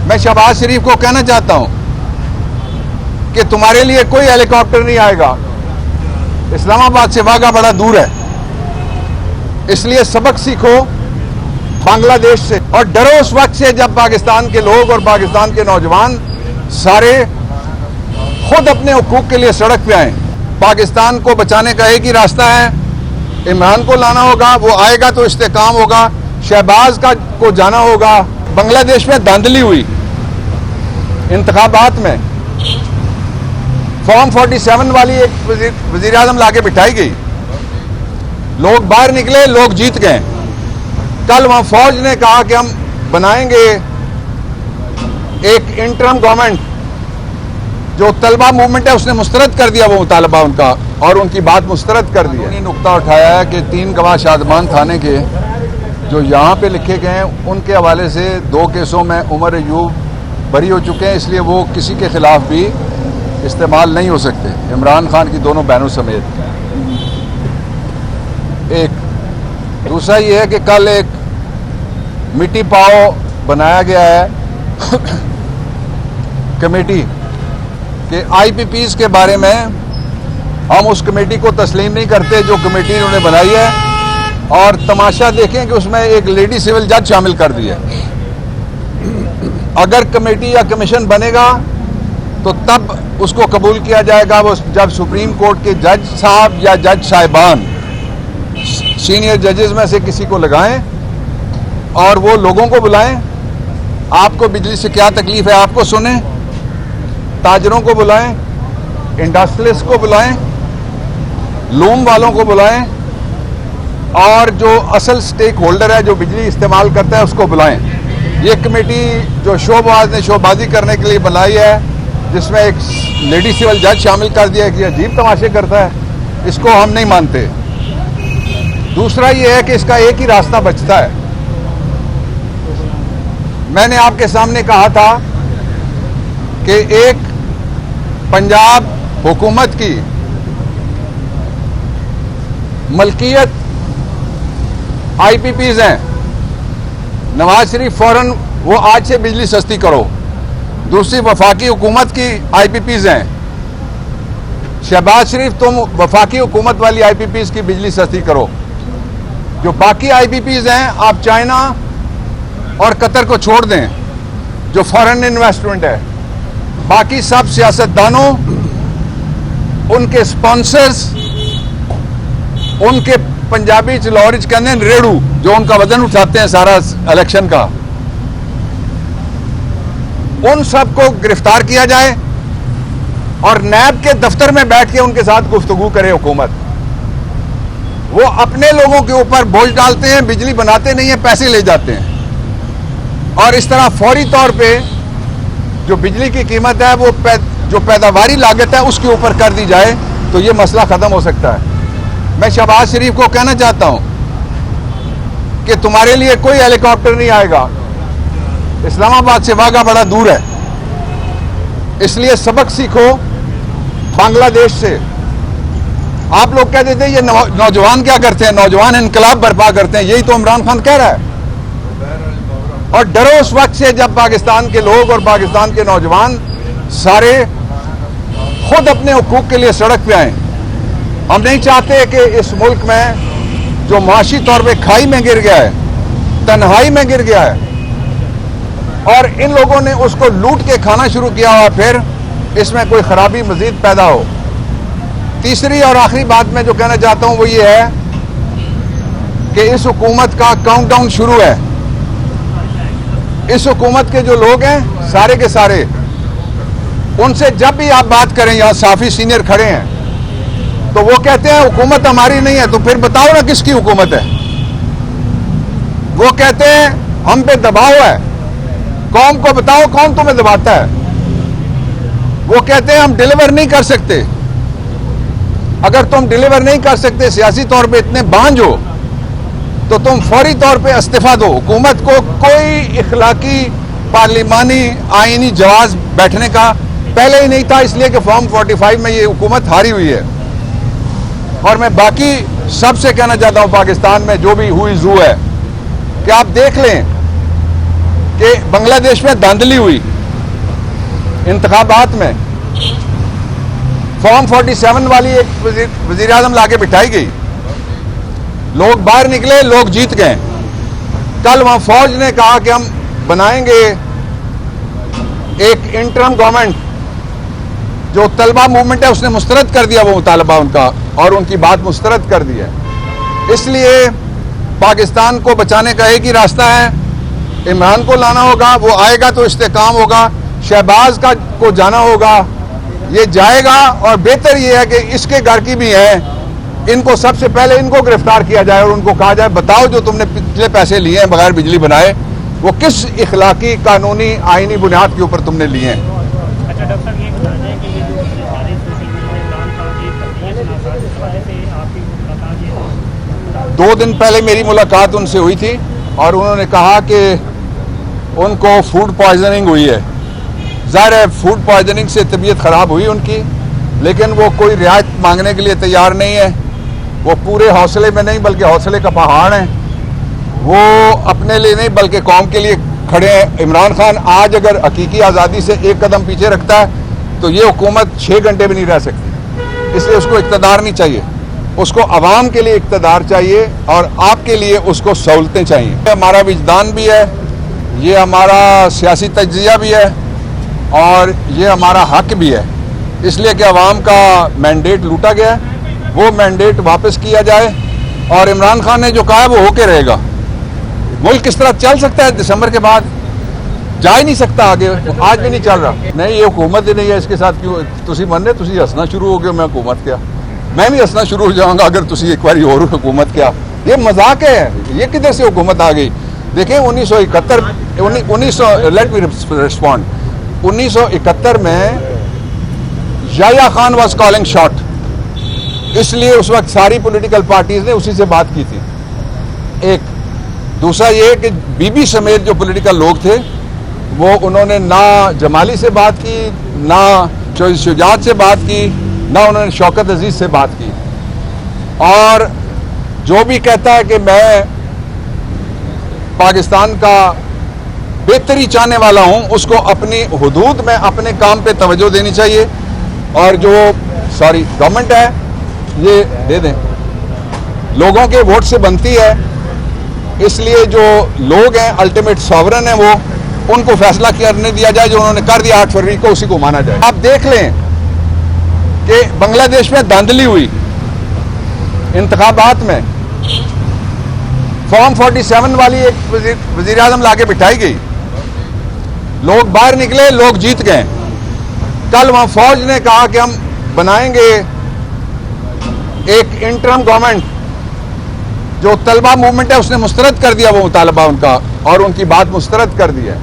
मैं शहबाज शरीफ को कहना चाहता हूं कि तुम्हारे लिए कोई हेलीकॉप्टर नहीं आएगा। इस्लामाबाद से वाघा बड़ा दूर है, इसलिए सबक सीखो बांग्लादेश से और डरो उस वक्त से जब पाकिस्तान के लोग और पाकिस्तान के नौजवान सारे खुद अपने हुकूक के लिए सड़क पे आए। पाकिस्तान को बचाने का एक ही रास्ता है, इमरान को लाना होगा, वो आएगा तो इस्तेकाम होगा। शहबाज को जाना होगा। बांग्लादेश में धांधली हुई इंतखाबात में, फॉर्म 47 वाली एक वजीर आजम लाके बिठाई गई, लोग बाहर निकले, लोग जीत गए। कल वहां फौज ने कहा कि हम बनाएंगे एक इंटरम गवर्नमेंट। जो तलबा मूवमेंट है उसने मुस्तरद कर दिया वो मुतालबा उनका, और उनकी बात मुस्तरद कर दी है। नुकता उठाया है कि 3 गवाह शादमान थाने के जो यहाँ पे लिखे गए हैं उनके हवाले से 2 केसों में उमर अयूब बरी हो चुके हैं, इसलिए वो किसी के खिलाफ भी इस्तेमाल नहीं हो सकते, इमरान खान की दोनों बहनों समेत। एक दूसरा ये है कि कल एक मिट्टी पाव बनाया गया है कमेटी कि आईपीपीज के बारे में हम उस कमेटी को तस्लीम नहीं करते जो कमेटी उन्होंने बनाई है, और तमाशा देखें कि उसमें एक लेडी सिविल जज शामिल कर दी है। अगर कमेटी या कमीशन बनेगा तो तब उसको कबूल किया जाएगा वो जब सुप्रीम कोर्ट के जज साहब या जज साहिबान सीनियर जजेस में से किसी को लगाएं और वो लोगों को बुलाएं। आपको बिजली से क्या तकलीफ है आपको सुने, ताजरों को बुलाएं, इंडस्ट्रियलिस्ट को बुलाएं, लूम वालों को बुलाएं, और जो असल स्टेक होल्डर है जो बिजली इस्तेमाल करता है उसको बुलाएं। ये कमेटी जो शोबाज ने शोबाजी करने के लिए बनाई है, जिसमें एक लेडी सिविल जज शामिल कर दिया कि अजीब तमाशे करता है, इसको हम नहीं मानते। दूसरा ये है कि इसका एक ही रास्ता बचता है। मैंने आपके सामने कहा था कि एक पंजाब हुकूमत की मलकियत आईपीपीज हैं, नवाज शरीफ फौरन वो आज से बिजली सस्ती करो। दूसरी वफाकी हुकूमत की आईपीपीज हैं, शहबाज शरीफ तुम वफाकी हुकूमत वाली आईपीपीज की बिजली सस्ती करो। जो बाकी आईपीपीज हैं आप चाइना और कतर को छोड़ दें जो फॉरेन इन्वेस्टमेंट है, बाकी सब सियासतदानों, उनके स्पॉन्सर्स, उनके पंजाबी च लाहौर च कहते हैं रेड़ू, जो उनका वजन उठाते हैं सारा इलेक्शन का, उन सबको गिरफ्तार किया जाए और नैब के दफ्तर में बैठ के उनके साथ गुफ्तगू करे हुकूमत। वो अपने लोगों के ऊपर बोझ डालते हैं, बिजली बनाते नहीं है, पैसे ले जाते हैं, और इस तरह फौरी तौर पे जो बिजली की कीमत है वो जो पैदावारी लागत है उसके ऊपर कर दी जाए तो ये मसला खत्म हो सकता है। मैं शहबाज शरीफ को कहना चाहता हूं कि तुम्हारे लिए कोई हेलीकॉप्टर नहीं आएगा। इस्लामाबाद से वाघा बड़ा दूर है, इसलिए सबक सीखो बांग्लादेश से। आप लोग कहते थे ये नौजवान क्या करते हैं, नौजवान इनकलाब बर्पा करते हैं, यही तो इमरान खान कह रहा है। और डरो उस वक्त से जब पाकिस्तान के लोग और पाकिस्तान के नौजवान सारे खुद अपने हुकूक के लिए सड़क पे आए। हम नहीं चाहते कि इस मुल्क में जो माशी तौर पे खाई में गिर गया है, तन्हाई में गिर गया है, और इन लोगों ने उसको लूट के खाना शुरू किया हुआ, फिर इसमें कोई खराबी मजीद पैदा हो। तीसरी और आखिरी बात मैं जो कहना चाहता हूं वो ये है कि इस हुकूमत का काउंटडाउन शुरू है। इस हुकूमत के जो लोग हैं सारे के सारे, उनसे जब भी आप बात करें, यहां साफी सीनियर खड़े हैं, तो वो कहते हैं हुकूमत हमारी नहीं है। तो फिर बताओ ना किसकी हुकूमत है। वो कहते हैं हम पे दबाव है, कौम को बताओ कौन तुम्हें दबाता है। वो कहते हैं हम डिलीवर नहीं कर सकते। अगर तुम डिलीवर नहीं कर सकते, सियासी तौर पे इतने बांझ हो, तो तुम फौरी तौर पे इस्तीफा दो। हुकूमत को कोई इखलाकी पार्लिमानी आईनी जवाब बैठने का पहले ही नहीं था, इसलिए कि फॉर्म 45 में ये हुकूमत हारी हुई है। और मैं बाकी सबसे कहना चाहता हूं पाकिस्तान में जो भी हुई जू है कि आप देख लें कि बांग्लादेश में धांधली हुई इंतखाबात में, फॉर्म 47 वाली एक वजीर आजम लाके बिठाई गई, लोग बाहर निकले, लोग जीत गए। कल वहां फौज ने कहा कि हम बनाएंगे एक इंटरम गवर्नमेंट, जो तलबा मूवमेंट है उसने मुस्तरद कर दिया वो मुतालबा उनका, और उनकी बात मुस्तरद कर दी है। इसलिए पाकिस्तान को बचाने का एक ही रास्ता है, इमरान को लाना होगा, वो आएगा तो इस्तेकाम होगा, शहबाज को जाना होगा, ये जाएगा। और बेहतर ये है कि इसके घर की भी है, इनको सबसे पहले इनको गिरफ्तार किया जाए और उनको कहा जाए बताओ जो तुमने पिछले पैसे लिए हैं बगैर बिजली बनाए, वो किस इखलाकी कानूनी आईनी बुनियाद के ऊपर तुमने लिए हैं। अच्छा डॉक्टर साहब, ये बता दें कि ये जो सारे सोशल मीडिया इमरान खान की तकनीक इस हवाले से आपकी मुलाकात ये 2 दिन पहले मेरी मुलाकात उनसे हुई थी और उन्होंने कहा कि उनको फूड पॉइजनिंग हुई है। ज़ाहिर है फूड पॉइजनिंग से तबीयत ख़राब हुई उनकी, लेकिन वो कोई रियायत मांगने के लिए तैयार नहीं है। वो पूरे हौसले में नहीं बल्कि हौसले का पहाड़ है। वो अपने लिए नहीं बल्कि कौम के लिए खड़े हैं। इमरान खान आज अगर हकीकी आज़ादी से एक कदम पीछे रखता है तो ये हुकूमत 6 घंटे भी नहीं रह सकती। इसलिए उसको इक़्तिदार नहीं चाहिए, उसको अवाम के लिए इक़्तिदार चाहिए और आपके लिए उसको सहूलतें चाहिए। ये हमारा विजदान भी है, ये हमारा सियासी तज्ज़िया भी है और ये हमारा हक भी है। इसलिए कि अवाम का मैंडेट लूटा गया है, वो मैंडेट वापस किया जाए और इमरान खान ने जो कहा है वो होके रहेगा। मुल्क किस तरह चल सकता है दिसंबर के बाद? जा ही नहीं सकता आगे, आज भी नहीं चल रहा। नहीं, ये हुकूमत ही नहीं है, इसके साथ क्यों तुसी मन तुसी हंसना शुरू हो गए। मैं हुकूमत क्या, मैं भी हंसना शुरू हो जाऊंगा अगर तुसी एक बार और हुकूमत क्या। ये मजाक है, ये किधर से हुकूमत आ गई? देखें 1971 लेट मी रिस्पॉन्ड 1971 में Yahya Khan was calling shot, इसलिए उस वक्त सारी पॉलिटिकल पार्टीज ने उसी से बात की थी। एक दूसरा ये कि बीबी समेत जो पॉलिटिकल लोग थे वो उन्होंने ना जमाली से बात की, ना शुजात से बात की, ना उन्होंने शौकत अजीज से बात की। और जो भी कहता है कि मैं पाकिस्तान का बेहतरी चाहने वाला हूं, उसको अपनी हुदूद में अपने काम पे तवज्जो देनी चाहिए। और जो गवर्नमेंट है ये दे दें, लोगों के वोट से बनती है, इसलिए जो लोग हैं अल्टीमेट सॉवरन है, वो उनको फैसला करने दिया जाए। जो उन्होंने कर दिया 8 फरवरी को, उसी को माना जाए। आप देख लें कि बांग्लादेश में धांधली हुई इंतखाबात में, फॉर्म 47 वाली एक वजीर आजम लाके बिठाई गई, लोग बाहर निकले, लोग जीत गए। कल वहां फौज ने कहा कि हम बनाएंगे एक इंटरम गवर्नमेंट, जो तलबा मूवमेंट है उसने मुस्तरद कर दिया वो मुतालबा उनका, और उनकी बात मुस्तरद कर दी है।